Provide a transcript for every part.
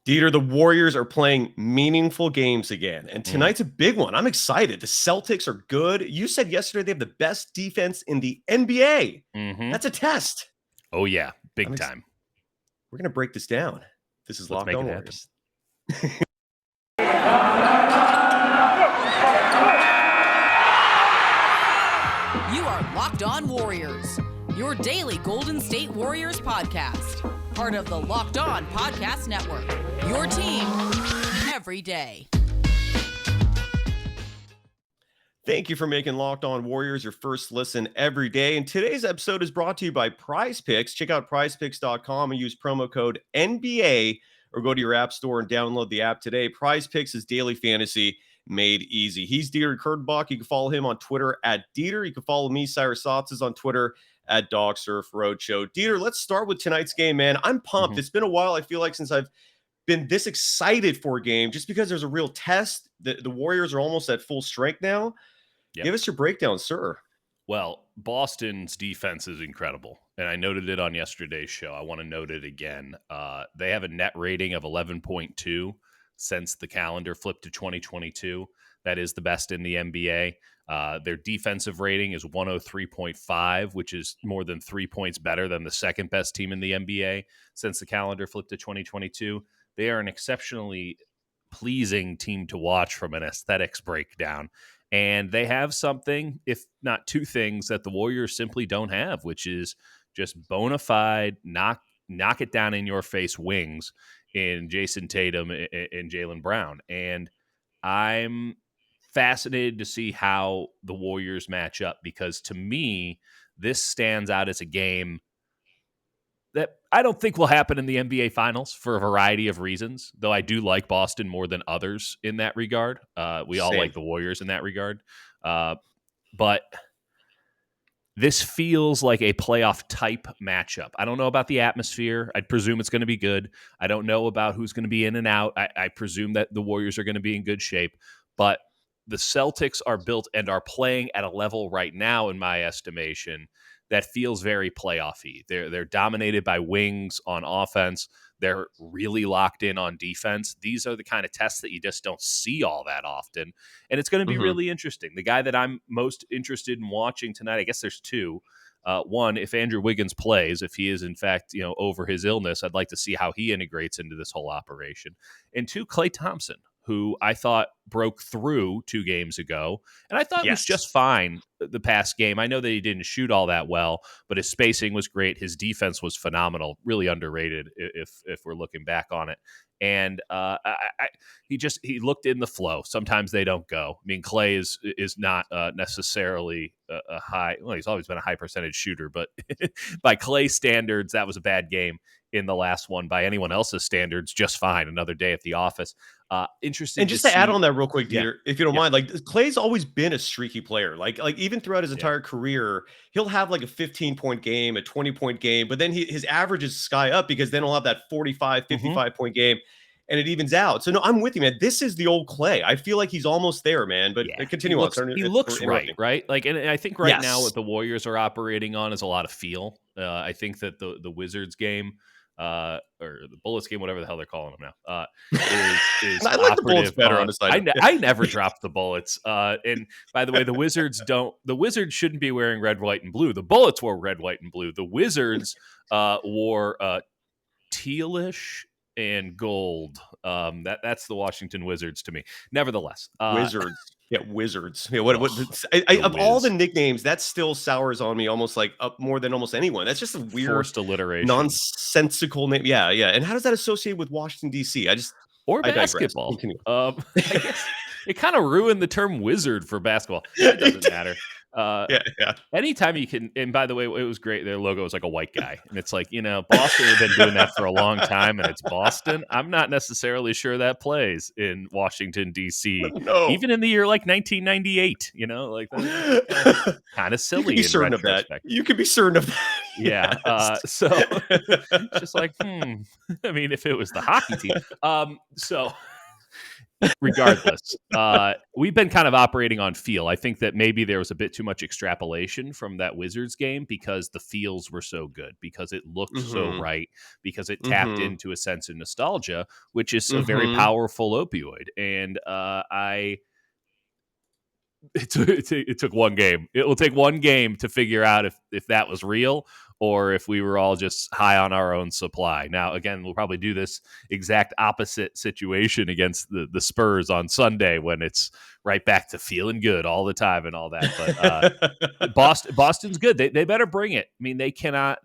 Dieter, the Warriors are playing meaningful games again, and tonight's a big one. I'm excited. The Celtics are good. You said yesterday they have the best defense in the NBA. That's a test. Oh, yeah. Big time. We're going to break this down. This is Locked On Warriors. You are Locked On Warriors, your daily Golden State Warriors podcast. Part of the Locked On Podcast Network, your team every day. Thank you for making Locked On Warriors your first listen every day. And today's episode is brought to you by PrizePicks. Check out PrizePicks.com and use promo code NBA or go to your app store and download the app today. PrizePicks is daily fantasy made easy. He's Dieter Kurtenbach. You can follow him on Twitter at Dieter. You can follow me, Cyrus Saatsaz, on Twitter at Dog Surf Roadshow. Dieter, let's start with tonight's game, man. I'm pumped. It's been a while, I feel like, since I've been this excited for a game, just because there's a real test. The Warriors are almost at full strength now. Yep. Give us your breakdown, sir. Well, Boston's defense is incredible, and I noted it on yesterday's show. I want to note it again. They have a net rating of 11.2 since the calendar flipped to 2022. That is the best in the NBA. Their defensive rating is 103.5, which is more than 3 points better than the second best team in the NBA since the calendar flipped to 2022. They are an exceptionally pleasing team to watch from an aesthetics breakdown. And they have something, if not two things, that the Warriors simply don't have, which is just bona fide, knock it down in your face wings in Jason Tatum and Jaylen Brown. And I'm fascinated to see how the Warriors match up, because to me, this stands out as a game that I don't think will happen in the NBA Finals for a variety of reasons, though I do like Boston more than others in that regard. We all like the Warriors in that regard. But this feels like a playoff type matchup. I don't know about the atmosphere. I'd presume it's going to be good. I don't know about who's going to be in and out. I presume that the Warriors are going to be in good shape. But the Celtics are built and are playing at a level right now, in my estimation, that feels very playoffy. They're dominated by wings on offense. They're really locked in on defense. These are the kind of tests that you just don't see all that often. And it's going to be really interesting. The guy that I'm most interested in watching tonight, I guess there's two. One, if Andrew Wiggins plays, if he is in fact, over his illness, I'd like to see how he integrates into this whole operation. And two, Klay Thompson, who I thought broke through 2 games ago. And I thought was just fine the past game. I know that he didn't shoot all that well, but his spacing was great. His defense was phenomenal, really underrated if we're looking back on it. And he looked in the flow. Sometimes they don't go. I mean, Klay is not necessarily a high. Well, he's always been a high percentage shooter, but by Klay standards, that was a bad game in the last one. By anyone else's standards, just fine. Another day at the office. Interesting. And just to add on that real quick, Dieter, if you don't mind, like Klay's always been a streaky player. Like even throughout his entire career, he'll have like a 15-point game, a 20-point game, but then his averages sky up because then he'll have that 45, 55-point game, and it evens out. So no, I'm with you, man. This is the old Klay. I feel like he's almost there, man. But continue on. He looks right? Like, and I think now what the Warriors are operating on is a lot of feel. I think that the Wizards game, or the Bullets game, whatever the hell they're calling them now, is I like the Bullets better on the side. I never dropped the Bullets. And by the way, the Wizards shouldn't be wearing red, white, and blue. The Bullets wore red, white, and blue. The Wizards wore tealish and gold. That's the Washington Wizards to me. Nevertheless, Wizards. Yeah, Wizards. Yeah, of all the nicknames, that still sours on me almost like up more than almost anyone. That's just a weird, forced alliteration, nonsensical name. Yeah. And how does that associate with Washington D.C.? Basketball? I guess it kind of ruined the term wizard for basketball. It doesn't matter. Anytime you can, and by the way, it was great. Their logo was like a white guy, and it's like, Boston has been doing that for a long time, and it's Boston. I'm not necessarily sure that plays in Washington D.C. No. Even in the year like 1998. Like that's kind of silly. You can be certain of that. You can be certain of that. Yeah. So just like, I mean, if it was the hockey team, so. regardless, we've been kind of operating on feel. I think that maybe there was a bit too much extrapolation from that Wizards game because the feels were so good, because it looked so Mm-hmm. right, because it tapped Mm-hmm. into a sense of nostalgia, which is a very Mm-hmm. powerful opioid. And it took one game. It will take one game to figure out if that was real or if we were all just high on our own supply. Now, again, we'll probably do this exact opposite situation against the Spurs on Sunday when it's right back to feeling good all the time and all that. But Boston's good. They better bring it. I mean, they cannot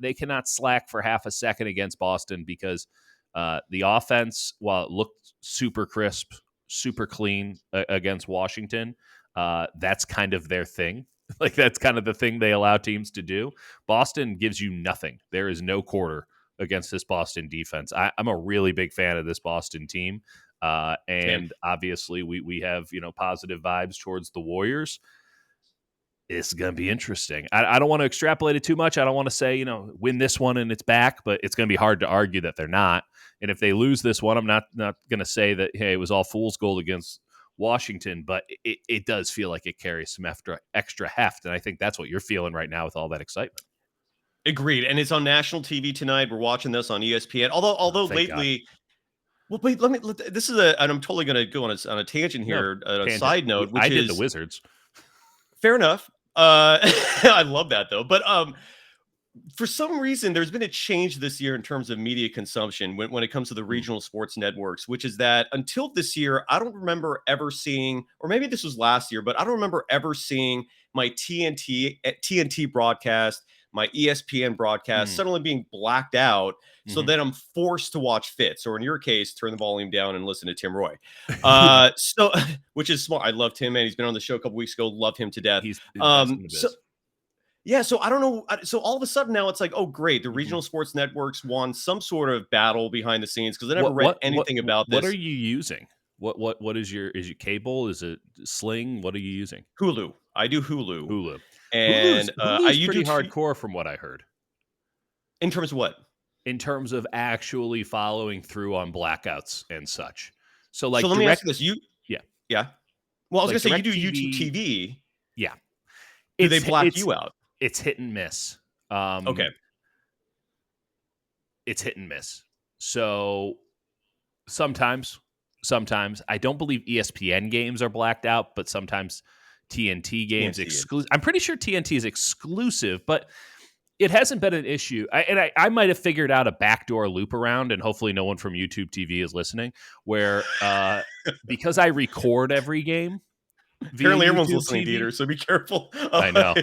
slack for half a second against Boston because the offense, while it looked super crisp, super clean against Washington, that's kind of their thing. Like that's kind of the thing they allow teams to do. Boston gives you nothing. There is no quarter against this Boston defense. I'm a really big fan of this Boston team. And obviously we have, positive vibes towards the Warriors. It's going to be interesting. I don't want to extrapolate it too much. I don't want to say, win this one and it's back, but it's going to be hard to argue that they're not. And if they lose this one, I'm not going to say that, hey, it was all fool's gold against Washington, but it does feel like it carries some extra heft. And I think that's what you're feeling right now with all that excitement. Agreed. And it's on national TV tonight. We're watching this on ESPN. Although lately, well, wait, this is and I'm totally going to go on a tangent here, a side note, which I did the Wizards. Fair enough. I love that though. But for some reason, there's been a change this year in terms of media consumption when it comes to the regional sports networks, which is that until this year, I don't remember ever seeing, or maybe this was last year, but I don't remember ever seeing my TNT broadcast, my ESPN broadcast suddenly being blacked out. So then I'm forced to watch Fitz, or in your case, turn the volume down and listen to Tim Roy. So, which is smart. I love Tim, man. He's been on the show a couple weeks ago. Love him to death. He's the best in the biz. Yeah, so I don't know. So all of a sudden now it's like, oh, great. The regional sports networks won some sort of battle behind the scenes because I never read anything about this. What are you using? What is your cable? Is it Sling? What are you using? Hulu. I do Hulu. Hulu. And Hulu's pretty hardcore from what I heard. In terms of what? In terms of actually following through on blackouts and such. So let me ask you this. Yeah. Well, I was going to say, you do YouTube TV. Yeah. Do they black you out? It's hit and miss. Okay. It's hit and miss. So sometimes I don't believe ESPN games are blacked out, but sometimes TNT games exclusive. I'm pretty sure TNT is exclusive, but it hasn't been an issue. I might have figured out a backdoor loop around, and hopefully no one from YouTube TV is listening, where because I record every game. Apparently everyone's listening, Dieter, so be careful. I know.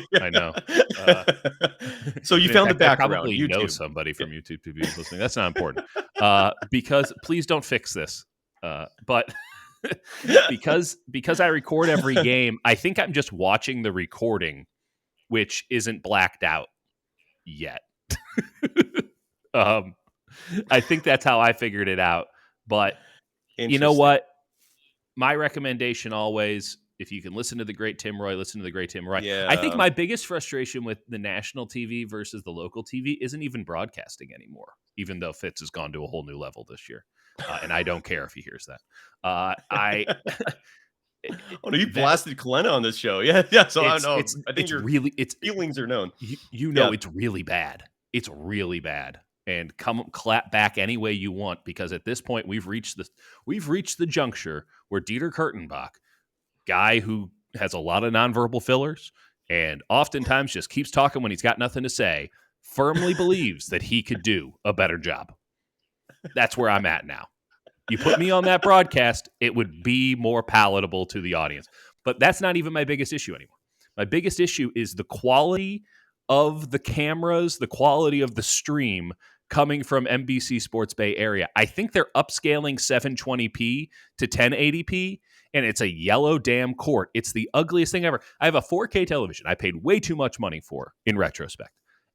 So you found the back around. Probably YouTube. Know somebody from YouTube TV is listening. That's not important. Because please don't fix this. But because I record every game, I think I'm just watching the recording, which isn't blacked out yet. I think that's how I figured it out. But you know what? My recommendation always, if you can listen to the great Tim Roy, listen to the great Tim Roy. Yeah. I think my biggest frustration with the national TV versus the local TV isn't even broadcasting anymore, even though Fitz has gone to a whole new level this year. And I don't care if he hears that. Oh, no, you blasted Kalena on this show. Yeah. So I know. I think your feelings are known. It's really bad. It's really bad. And come clap back any way you want, because at this point we've reached the juncture where Dieter Kurtenbach, guy who has a lot of nonverbal fillers and oftentimes just keeps talking when he's got nothing to say, firmly believes that he could do a better job. That's where I'm at now. You put me on that broadcast, it would be more palatable to the audience. But that's not even my biggest issue anymore. My biggest issue is the quality of the cameras, the quality of the stream coming from NBC Sports Bay Area. I think they're upscaling 720p to 1080p, and it's a yellow damn court. It's the ugliest thing ever. I have a 4K television I paid way too much money for in retrospect.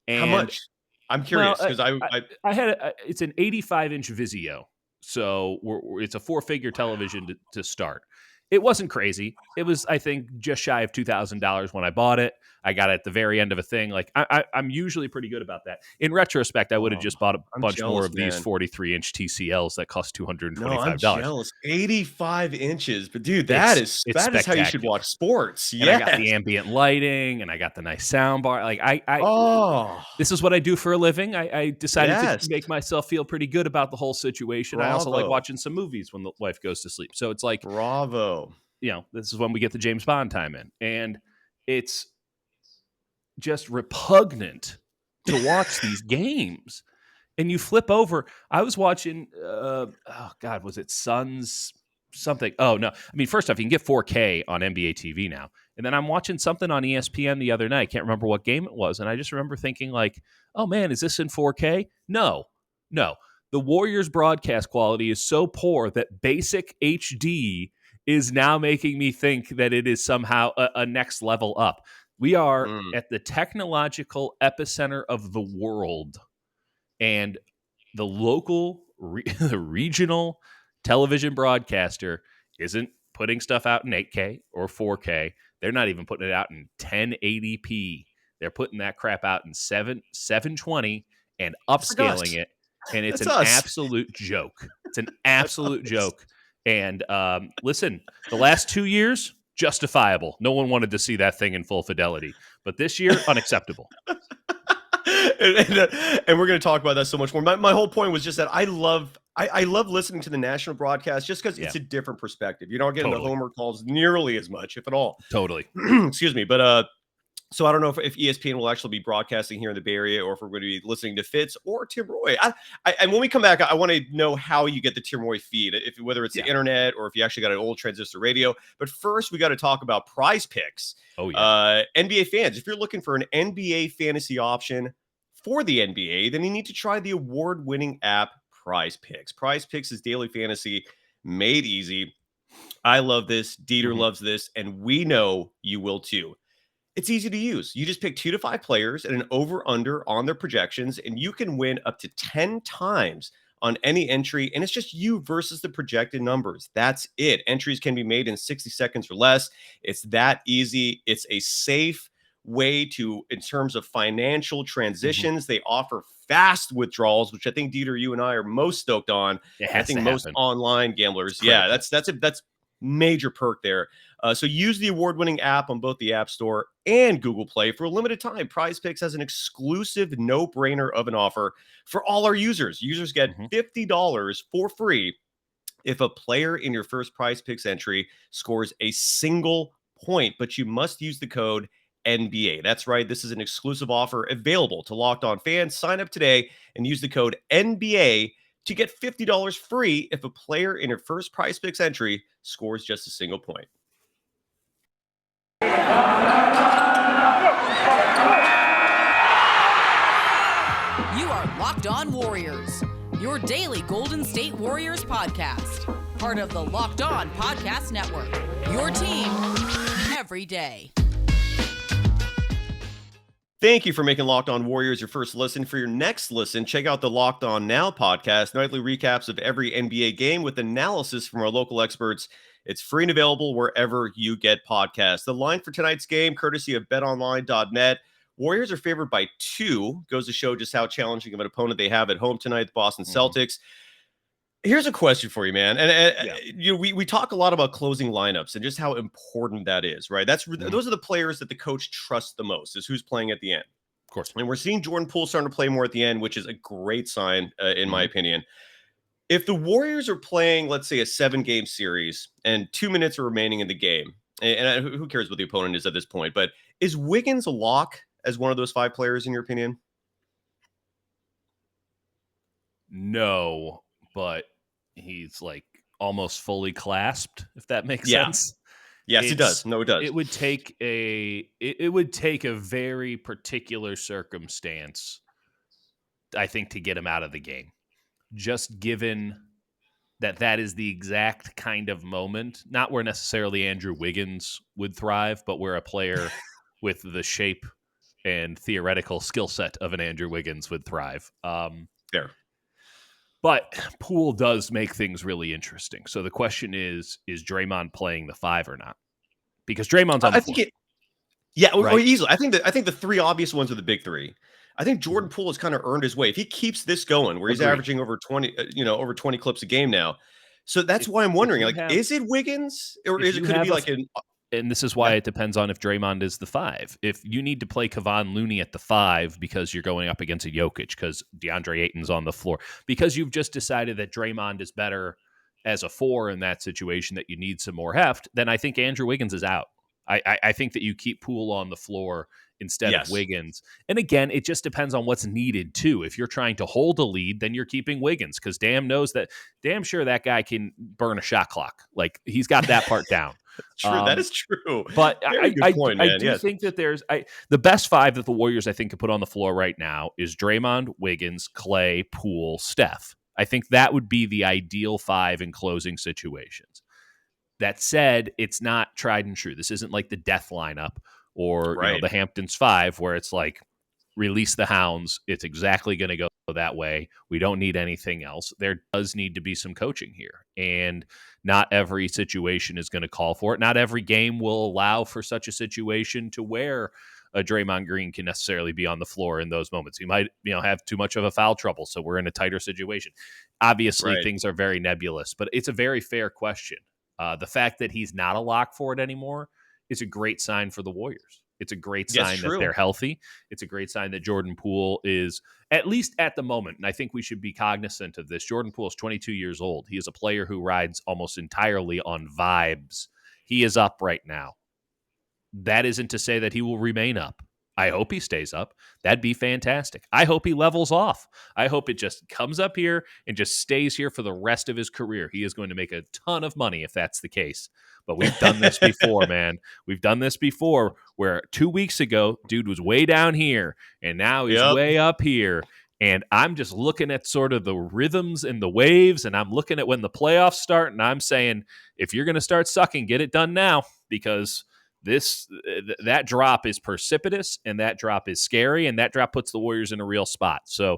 And how much? I'm curious because I had it's an 85-inch Vizio, so it's a 4-figure television to start. It wasn't crazy. It was, I think, just shy of $2,000 when I bought it. I got it at the very end of a thing. Like I'm usually pretty good about that. In retrospect, I would have just bought a bunch more of these 43-inch TCLs that cost $225. No, I'm jealous. 85 inches, but dude, It's that is how you should watch sports. And I got the ambient lighting, and I got the nice sound bar. Like this is what I do for a living. I decided to make myself feel pretty good about the whole situation. Bravo. I also like watching some movies when the wife goes to sleep. So it's like, bravo. This is when we get the James Bond time in. And it's just repugnant to watch these games. And you flip over. I was watching, was it Suns something? Oh, no. I mean, first off, you can get 4K on NBA TV now. And then I'm watching something on ESPN the other night. Can't remember what game it was. And I just remember thinking like, oh, man, is this in 4K? No. The Warriors broadcast quality is so poor that basic HD is now making me think that it is somehow a next level up. We are at the technological epicenter of the world. And the local, the regional television broadcaster isn't putting stuff out in 8K or 4K. They're not even putting it out in 1080p. They're putting that crap out in 720 and upscaling it. And it's absolute joke. It's an absolute joke. And listen, the last 2 years, justifiable. No one wanted to see that thing in full fidelity. But this year, unacceptable. And we're going to talk about that so much more. My whole point was just that I love listening to the national broadcast just because it's a different perspective. You're not getting the homer calls nearly as much, if at all. Totally. Excuse me. But so I don't know if ESPN will actually be broadcasting here in the Bay Area or if we're going to be listening to Fitz or Tim Roy. And when we come back, I want to know how you get the Tim Roy feed, whether it's the internet or if you actually got an old transistor radio. But first, we got to talk about PrizePicks. Oh, yeah. NBA fans, if you're looking for an NBA fantasy option for the NBA, then you need to try the award-winning app PrizePicks. PrizePicks is daily fantasy made easy. I love this. Dieter loves this, and we know you will too. It's easy to use. You just pick 2 to 5 players and an over-under on their projections, and you can win up to 10 times on any entry, and it's just you versus the projected numbers. That's it. Entries can be made in 60 seconds or less. It's that easy. It's a safe way to, in terms of financial transitions, they offer fast withdrawals, which I think, Dieter, you and I are most stoked on. I think most online gamblers. Yeah, that's major perk there. So use the award-winning app on both the App Store and Google Play. For a limited time, PrizePicks has an exclusive no-brainer of an offer for all our users. Users get $50 for free if a player in your first PrizePicks entry scores a single point, but you must use the code NBA. That's right. This is an exclusive offer available to Locked On fans. Sign up today and use the code NBA to get $50 free if a player in your first PrizePicks entry scores just a single point. You are Locked On Warriors, your daily Golden State Warriors podcast. Part of the Locked On Podcast Network, your team every day. Thank you for making Locked On Warriors your first listen. For your next listen, check out the Locked On Now podcast, nightly recaps of every NBA game with analysis from our local experts. It's free and available wherever you get podcasts. The line for tonight's game, courtesy of BetOnline.net. Warriors are favored by 2. Goes to show just how challenging of an opponent they have at home tonight, the Boston Celtics. Here's a question for you, man. And we talk a lot about closing lineups and just how important that is, right? Those are the players that the coach trusts the most, is who's playing at the end. Of course. And we're seeing Jordan Poole starting to play more at the end, which is a great sign, in my opinion. If the Warriors are playing, let's say, a 7-game series and 2 minutes are remaining in the game, and who cares what the opponent is at this point, but is Wiggins a lock as one of those 5 players, in your opinion? No, but he's like almost fully clasped, if that makes sense. Yes, it does. No, it does. It would take a very particular circumstance, I think, to get him out of the game. Just given that is the exact kind of moment, not where necessarily Andrew Wiggins would thrive, but where a player with the shape and theoretical skill set of an Andrew Wiggins would thrive. Fair. But Poole does make things really interesting. So the question is Draymond playing the 5 or not? Because Draymond's on the floor. Yeah, or right? easily. I think the three obvious ones are the big three. I think Jordan Poole has kind of earned his way. If he keeps this going, where he's Agree. averaging over 20, over 20 clips a game now. So that's why I'm If wondering, you like, have is it Wiggins or if you could it be have a like an and this is why yeah, it depends on if Draymond is the 5. If you need to play Kevon Looney at the 5 because you're going up against a Jokic, because DeAndre Ayton's on the floor, because you've just decided that Draymond is better as a 4 in that situation, that you need some more heft, then I think Andrew Wiggins is out. I think that you keep Poole on the floor instead of yes. Wiggins. And again, it just depends on what's needed too. If you're trying to hold a lead, then you're keeping Wiggins, because damn sure that guy can burn a shot clock. Like, he's got that part down. True. That is true. But Very good point, I man. do Yes. think that the best 5 that the Warriors, I think, could put on the floor right now is Draymond, Wiggins, Clay, Poole, Steph. I think that would be the ideal 5 in closing situations. That said, it's not tried and true. This isn't like the death lineup or Right. the Hamptons 5, where it's like, release the hounds. It's exactly going to go that way. We don't need anything else. There does need to be some coaching here, and not every situation is going to call for it. Not every game will allow for such a situation to where a Draymond Green can necessarily be on the floor in those moments. He might, have too much of a foul trouble, so we're in a tighter situation. Obviously, Right. things are very nebulous, but it's a very fair question. The fact that he's not a lock for it anymore is a great sign for the Warriors. It's a great Yes, sign that true. they're healthy. It's a great sign that Jordan Poole is, at least at the moment, and I think we should be cognizant of this, Jordan Poole is 22 years old. He is a player who rides almost entirely on vibes. He is up right now. That isn't to say that he will remain up. I hope he stays up. That'd be fantastic. I hope he levels off. I hope it just comes up here and just stays here for the rest of his career. He is going to make a ton of money if that's the case. But we've done this before, man. We've done this before, where 2 weeks ago, dude was way down here, and now he's Yep. way up here. And I'm just looking at sort of the rhythms and the waves, and I'm looking at when the playoffs start, and I'm saying, if you're going to start sucking, get it done now, because that drop is precipitous, and that drop is scary, and that drop puts the Warriors in a real spot. So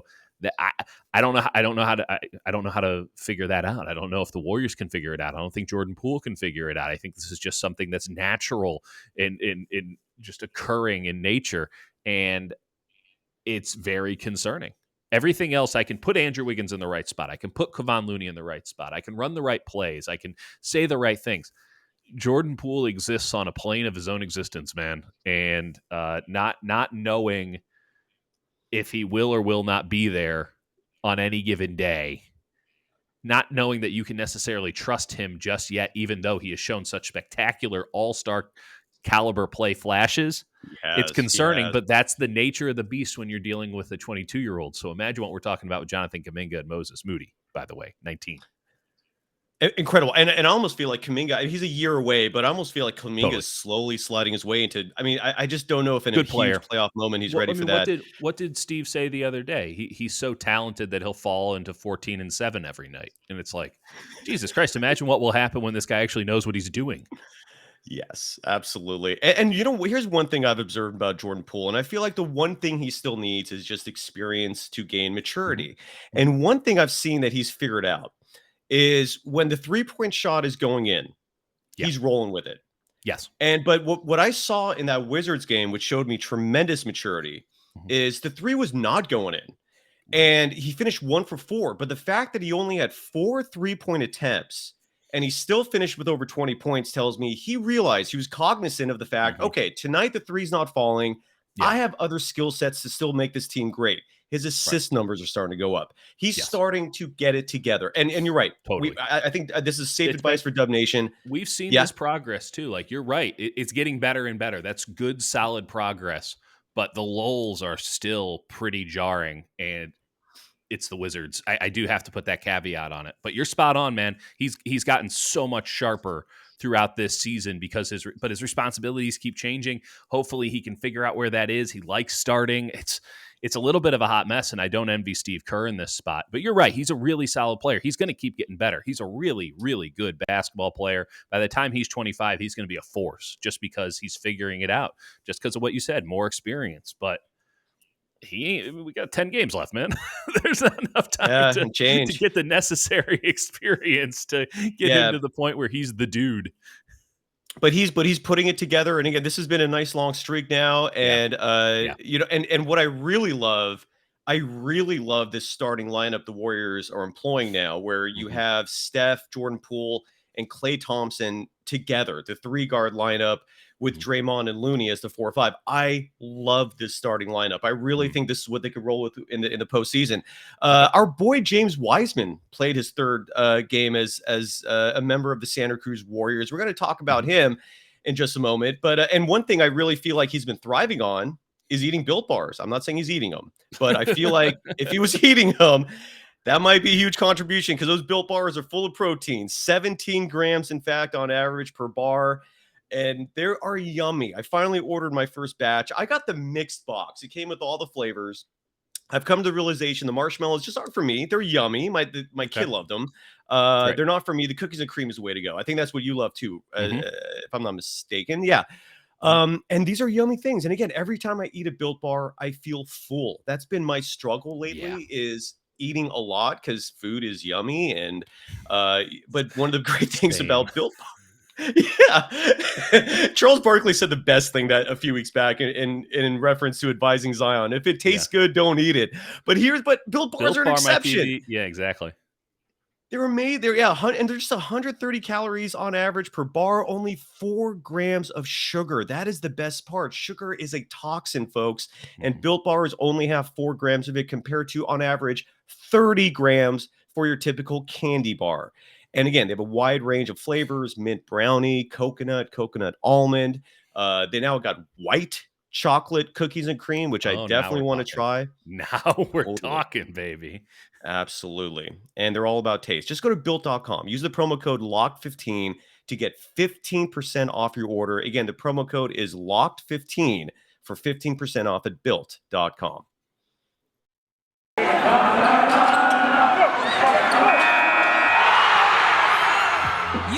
I don't know how to figure that out. I don't know if the Warriors can figure it out. I don't think Jordan Poole can figure it out. I think this is just something that's natural in just occurring in nature, and it's very concerning. Everything else, I can put Andrew Wiggins in the right spot. I can put Kevon Looney in the right spot. I can run the right plays. I can say the right things. Jordan Poole exists on a plane of his own existence, man, and not knowing if he will or will not be there on any given day, not knowing that you can necessarily trust him just yet, even though he has shown such spectacular all-star caliber play flashes. It's Yes, he concerning, has. but that's the nature of the beast when you're dealing with a 22-year-old. So imagine what we're talking about with Jonathan Kuminga and Moses Moody, by the way, 19. Incredible. And I almost feel like Kuminga, he's a year away, but I almost feel like Kuminga Totally. is slowly sliding his way into, I mean, I just don't know if in a Good huge player. playoff moment he's Well, ready I for mean, that. what did Steve say the other day? He's so talented that he'll fall into 14-7 every night, and it's like, Jesus Christ! Imagine what will happen when this guy actually knows what he's doing. Yes, absolutely. And here's one thing I've observed about Jordan Poole, and I feel like the one thing he still needs is just experience to gain Mm-hmm. maturity. And one thing I've seen that he's figured out is when the 3-point shot is going in, Yeah. he's rolling with it. Yes. But what I saw in that Wizards game, which showed me tremendous maturity, Mhm. is the 3 was not going in. Right. And he finished 1 for 4. But the fact that he only had 4 3-point attempts and he still finished with over 20 points tells me he realized, he was cognizant of the fact, Mhm. okay, tonight the 3's not falling. Yeah. I have other skill sets to still make this team great. His Right. assist numbers are starting to go up. He's Yes. starting to get it together. And you're right. Totally. I think this is safe It's advice for Dub Nation. We've seen Yeah. this progress too. Like, you're right. It's getting better and better. That's good, solid progress. But the lulls are still pretty jarring, and it's the Wizards. I do have to put that caveat on it. But you're spot on, man. He's gotten so much sharper throughout this season because his responsibilities keep changing. Hopefully he can figure out where that is. He likes starting. It's a little bit of a hot mess, and I don't envy Steve Kerr in this spot. But you're right. He's a really solid player. He's going to keep getting better. He's a really, really good basketball player. By the time he's 25, he's going to be a force just because he's figuring it out, just because of what you said, more experience. But we got 10 games left, man. There's not enough time to Change. get the necessary experience to get him Yeah. to the point where he's the dude. but he's putting it together. And again, this has been a nice long streak now. And and what I really love this starting lineup the Warriors are employing now, where you have Steph, Jordan Poole, and Klay Thompson together, the 3-guard lineup with Draymond and Looney as the 4 or 5. I love this starting lineup. I really think this is what they could roll with in the postseason. Our boy James Wiseman played his third game as a member of the Santa Cruz Warriors. We're going to talk about him in just a moment. But and one thing I really feel like he's been thriving on is eating Built Bars. I'm not saying he's eating them, but I feel like if he was eating them, that might be a huge contribution, because those Built Bars are full of protein, 17 grams, in fact, on average per bar. And they are yummy. I finally ordered my first batch. I got the mixed box. It came with all the flavors. I've come to the realization the marshmallows just aren't for me. They're yummy. My kid loved them. They're not for me. The cookies and cream is the way to go. I think that's what you love too, if I'm not mistaken. Yeah. And these are yummy things. And again, every time I eat a Built Bar, I feel full. That's been my struggle lately, is eating a lot, because food is yummy. And but one of the great things about Built Bar, Charles Barkley said the best thing that a few weeks back in reference to advising Zion: if it tastes good, don't eat it. But Built Bars are an exception. Exactly. They were made there, and they're just 130 calories on average per bar, only 4 grams of sugar. That is the best part. Sugar is a toxin, folks, and Built Bars only have 4 grams of it, compared to, on average, 30 grams for your typical candy bar. And again, they have a wide range of flavors: mint brownie, coconut almond. They now got white chocolate cookies and cream, which I definitely want to try. Now we're talking, baby. Absolutely. And they're all about taste. Just go to built.com. Use the promo code LOCKED15 to get 15% off your order. Again, the promo code is LOCKED15 for 15% off at built.com. You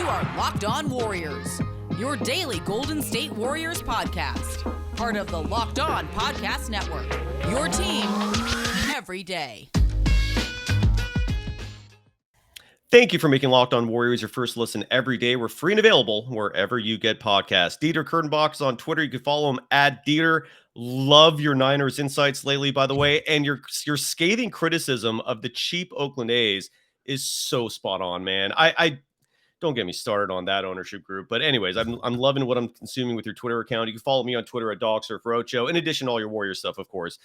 are Locked On Warriors, your daily Golden State Warriors podcast. Part of the Locked On Podcast Network, your team every day. Thank you for making Locked On Warriors your first listen every day. We're free and available wherever you get podcasts. Dieter Kurtenbach is on Twitter. You can follow him at Dieter. Love your Niners insights lately, by the way. And your scathing criticism of the cheap Oakland A's is so spot on, man. I don't get me started on that ownership group. But anyways, I'm loving what I'm consuming with your Twitter account. You can follow me on Twitter at DogSurfRoadshow, in addition to all your Warriors stuff, of course.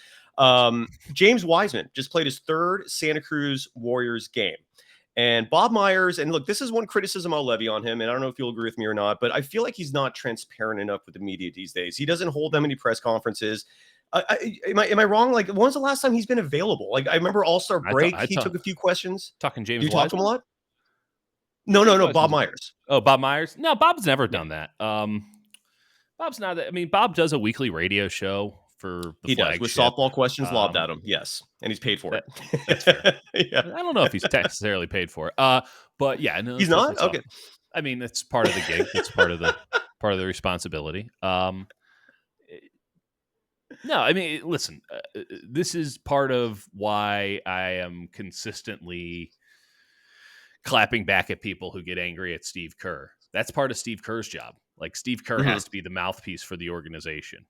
James Wiseman just played his third Santa Cruz Warriors game. And Bob Myers, and look, this is one criticism I'll levy on him, and I don't know if you'll agree with me or not, but I feel like he's not transparent enough with the media these days. He doesn't hold that many press conferences. Am I wrong? Like, when was the last time he's been available? Like, I remember All-Star break, he took a few questions. Talking James You Wiseman? talked to him a lot? No, Bob Myers. Oh, Bob Myers? No, Bob's never done that. Bob's not. I mean, Bob does a weekly radio show for the He flagship. does, with softball questions lobbed at him. Yes, and he's paid for it. That's fair. I don't know if he's necessarily paid for it. But yeah, no, he's not. Okay. I mean, it's part of the gig. It's part of the responsibility. No, I mean, listen. This is part of why I am consistently clapping back at people who get angry at Steve Kerr. That's part of Steve Kerr's job. Like, Steve Kerr has to be the mouthpiece for the organization.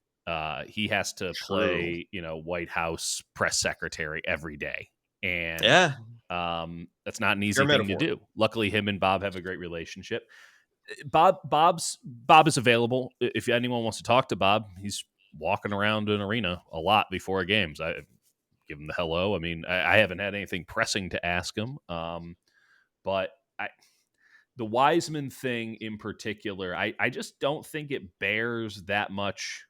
He has to play, White House press secretary every day. And that's not an easy thing to do. Luckily, him and Bob have a great relationship. Bob is available. If anyone wants to talk to Bob, he's walking around an arena a lot before games. I give him the hello. I mean, I haven't had anything pressing to ask him. But the Wiseman thing in particular, I just don't think it bears that much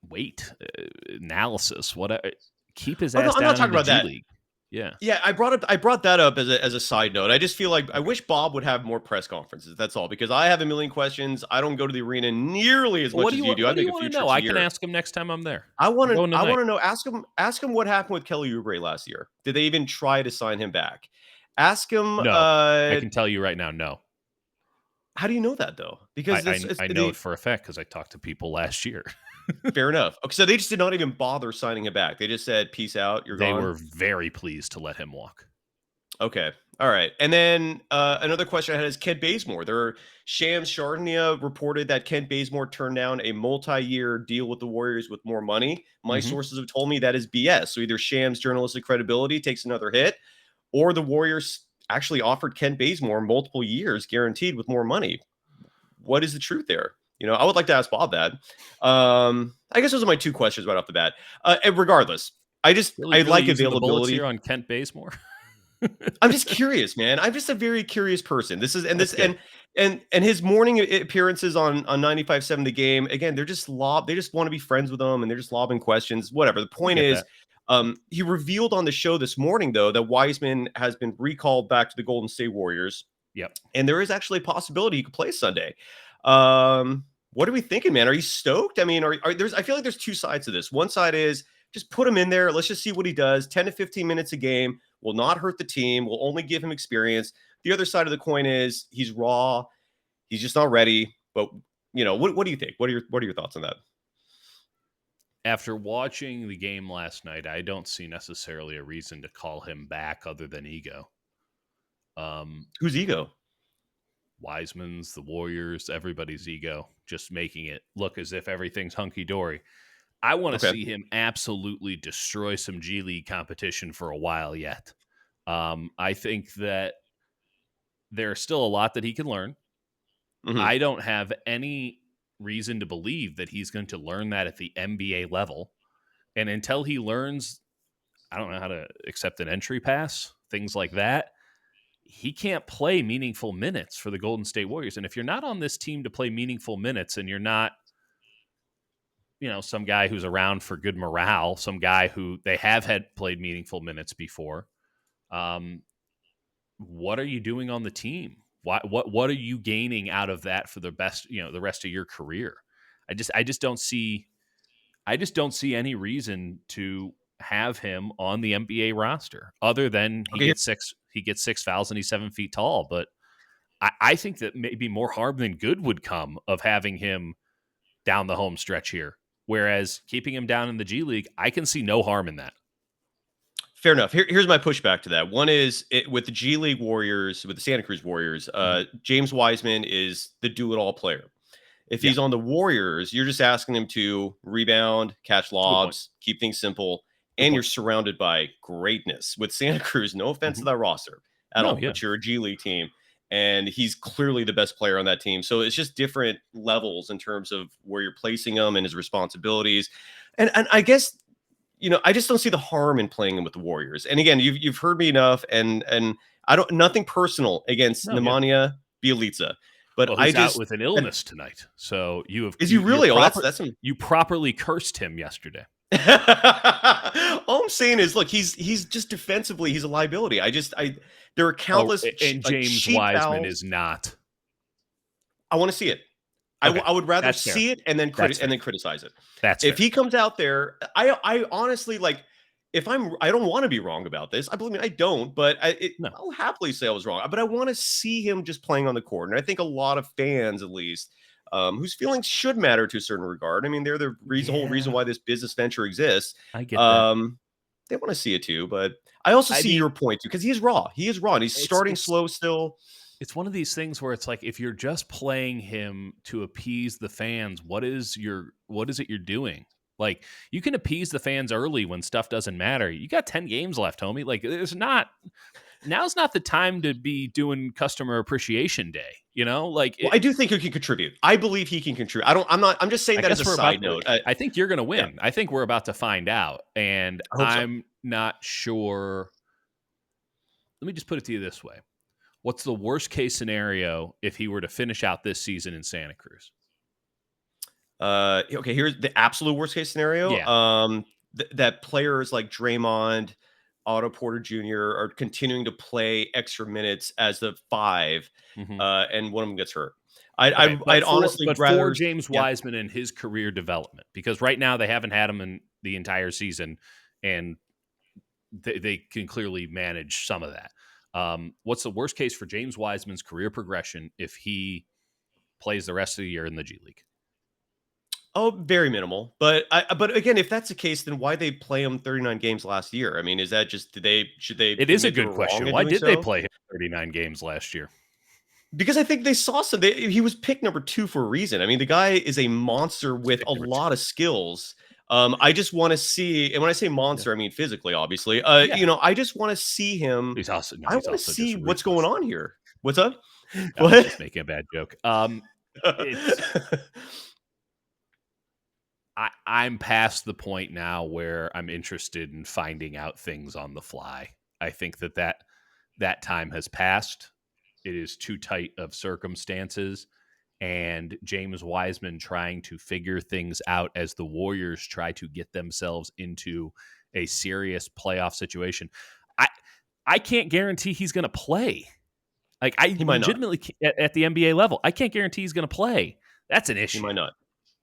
weight, analysis. Keep his ass down in the G League. Yeah. I brought that up as a side note. I just feel like I wish Bob would have more press conferences. That's all, because I have a million questions. I don't go to the arena nearly as much as you do. I think a few trips a year. I can ask him next time I'm there. I want to know. Ask him what happened with Kelly Oubre last year. Did they even try to sign him back? Ask him. No, I can tell you right now, no. How do you know that, though? Because I know it for a fact because I talked to people last year. Fair enough. Okay, so they just did not even bother signing him back. They just said, "Peace out, you're gone." They were very pleased to let him walk. Okay. All right. And then another question I had is Kent Bazemore. Shams Charania reported that Kent Bazemore turned down a multi-year deal with the Warriors with more money. My Mhm. sources have told me that is BS. So either Shams' journalistic credibility takes another hit, or the Warriors actually offered Kent Bazemore multiple years guaranteed with more money. What is the truth there? I would like to ask Bob that. I guess those are my two questions right off the bat. And regardless, Really, I really like using the bullets here availability. on Kent Bazemore. I'm just curious, man. I'm just a very curious person. This is and That's this good. and his morning appearances on 95.7 The Game. Again, they're just they just want to be friends with him and they're just lobbing questions. Whatever. The I point get is, that. he revealed on the show this morning though that Wiseman has been recalled back to the Golden State Warriors, Yep. and there is actually a possibility he could play Sunday. What are we thinking, man? Are you stoked? I mean, I feel like there's two sides to this. One side is just put him in there. Let's just see what he does. 10 to 15 minutes a game will not hurt the team. Will only give him experience. The other side of the coin is he's raw. He's just not ready. But what do you think? What are your thoughts on that? After watching the game last night, I don't see necessarily a reason to call him back other than ego. Who's ego? Wiseman's, the Warriors, everybody's ego, just making it look as if everything's hunky dory. I want to Okay. see him absolutely destroy some G League competition for a while yet. I think that there's still a lot that he can learn. Mm-hmm. I don't have any reason to believe that he's going to learn that at the NBA level. And until he learns, I don't know how to accept an entry pass, things like that, he can't play meaningful minutes for the Golden State Warriors. And if you're not on this team to play meaningful minutes and you're not, some guy who's around for good morale, some guy who they have had played meaningful minutes before, what are you doing on the team? What are you gaining out of that for the best, the rest of your career? I just don't see any reason to have him on the NBA roster other than he Okay. gets six fouls and he's 7 feet tall. But I think that maybe more harm than good would come of having him down the home stretch here. Whereas keeping him down in the G League, I can see no harm in that. Fair enough. Here's my pushback to that. One is with the G League Warriors, with the Santa Cruz Warriors, James Wiseman is the do-it-all player. If he's on the Warriors, you're just asking him to rebound, catch lobs, keep things simple, and you're surrounded by greatness. With Santa Cruz, no offense to that roster at all, but you're a G League team, and he's clearly the best player on that team. So it's just different levels in terms of where you're placing him and his responsibilities. And I guess I just don't see the harm in playing him with the Warriors. And again, you've heard me enough, and I don't nothing personal against Nemanja Bjelica, but well, I he's just out with an illness tonight. So is he really? You properly cursed him yesterday. All I'm saying is, look, he's just defensively, he's a liability. There are countless and James Wiseman is not. I want to see it. Okay. I would rather see it and then criticize it. If he comes out there, I honestly I don't want to be wrong about this. I don't, but I'll happily say I was wrong. But I want to see him just playing on the court, and I think a lot of fans, at least, whose feelings should matter to a certain regard. I mean, they're the whole reason why this business venture exists. I get that. They want to see it too, but I also see your point too, because he is raw. He is raw, and he's starting slow still. It's one of these things where it's like, if you're just playing him to appease the fans, what is it you're doing? Like, you can appease the fans early when stuff doesn't matter. You got 10 games left, homie. Like, now's not the time to be doing customer appreciation day. I do think he can contribute. I believe he can contribute. I'm just saying that as a side note. I think you're going to win. I think we're about to find out, and I'm not sure. Let me just put it to you this way. What's the worst case scenario if he were to finish out this season in Santa Cruz? Okay, here's the absolute worst case scenario. Yeah. That players like Draymond, Otto Porter Jr. are continuing to play extra minutes as the 5, and one of them gets hurt. I'd honestly rather for James Wiseman and his career development, because right now they haven't had him in the entire season, and they can clearly manage some of that. What's the worst case for James Wiseman's career progression if he plays the rest of the year in the G League? Oh, very minimal. But but again, if that's the case, then why they play him 39 games last year? I mean, is that just should they It is a admit they good were wrong question. in Why doing did they so? play him 39 games last year? Because I think they saw some. He was picked number 2 for a reason. I mean, the guy is a monster with a lot of skills. I just want to see, and when I say Yeah. monster, I mean physically, obviously. Yeah. I just want to see him. He's also I want to just see what's ruthless. going on here. What's up? I was What? just making a bad joke. It's I'm past the point now where I'm interested in finding out things on the fly. I think that time has passed. It is too tight of circumstances, and James Wiseman trying to figure things out as the Warriors try to get themselves into a serious playoff situation. I can't guarantee he's going to play. Like, I He might not. legitimately at the NBA level, I can't guarantee he's going to play. That's an He issue. might not.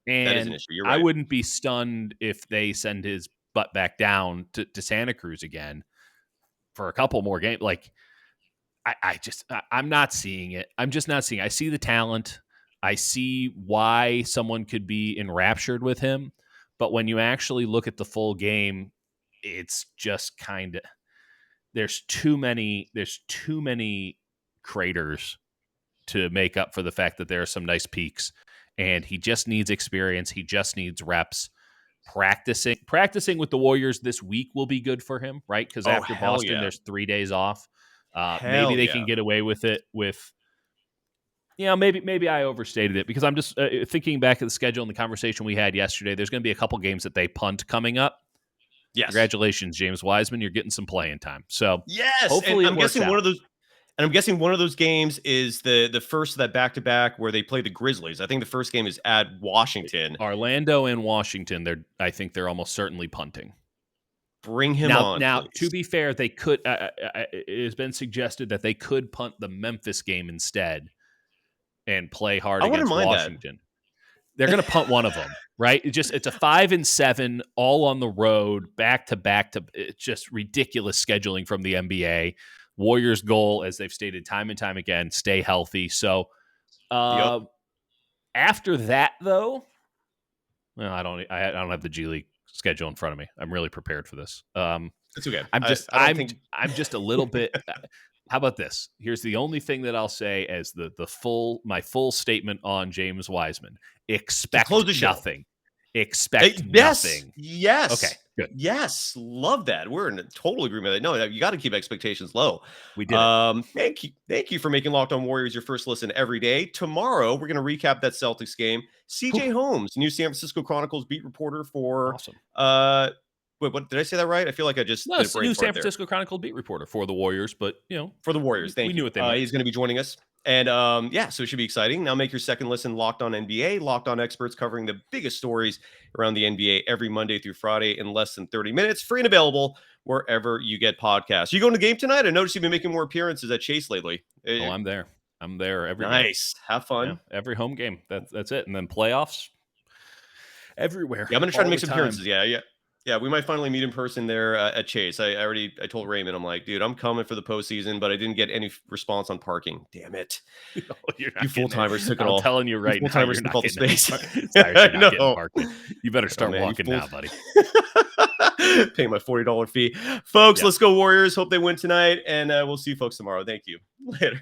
That is an And issue. You're I right. wouldn't be stunned if they send his butt back down to Santa Cruz again for a couple more games. Like, I'm not seeing it. I'm just not seeing it. I see the talent. I see why someone could be enraptured with him. But when you actually look at the full game, it's just kind of there's too many craters to make up for the fact that there are some nice peaks. And he just needs experience. He just needs reps. Practicing with the Warriors this week will be good for him, right? Because after Boston, yeah. there's 3 days off. Hell Maybe they yeah. can get away with it with, maybe I overstated it because I'm just thinking back at the schedule and the conversation we had yesterday. There's going to be a couple games that they punt coming up. Yes. Congratulations, James Wiseman. You're getting some playing time. So yes, hopefully and I'm guessing one of those games is the first of that back-to-back where they play the Grizzlies. I think the first game is at Washington. Orlando and Washington, I think they're almost certainly punting. Bring him on. Now, please. to be fair, they could. It has been suggested that they could punt the Memphis game instead and play hard against Washington. They're going to punt one of them, right? It's a 5-7, all on the road, back to back. It's just ridiculous scheduling from the NBA. Warriors' goal, as they've stated time and time again, stay healthy. So after that, though, well, I don't have the G League schedule in front of me. I'm really prepared for this. It's okay. I'm just a little bit. How about this? Here's the only thing that I'll say as my full statement on James Wiseman. Expect nothing. Expect nothing. Yes. Okay. Good. Yes. Love that. We're in total agreement with that. No, you got to keep expectations low. We did it. Thank you for making Locked On Warriors your first listen every day. Tomorrow, we're going to recap that Celtics game. CJ Holmes, new San Francisco Chronicles beat reporter for awesome. Wait, what did I say that right? I feel like I just new San Francisco Chronicle beat reporter for the Warriors, but for the Warriors. Thank you. We knew what they meant. He's going to be joining us, and so it should be exciting. Now make your second listen Locked On NBA. Locked On experts covering the biggest stories around the NBA every Monday through Friday in less than 30 minutes, free and available wherever you get podcasts. You going to the game tonight? I noticed you've been making more appearances at Chase lately. Oh, I'm there. I'm there every nice. Day. Have fun. Yeah, every home game. That's it, and then playoffs everywhere. Yeah, I'm going to try to make some appearances. Yeah, we might finally meet in person there at Chase. I told Raymond, I'm like, dude, I'm coming for the postseason, but I didn't get any response on parking. Damn it. You full-timers took it all. I'm telling you right now, you're not getting space. Getting parking. You better start walking now, buddy. Pay my $40 fee. Folks, let's go Warriors. Hope they win tonight, and we'll see you folks tomorrow. Thank you. Later.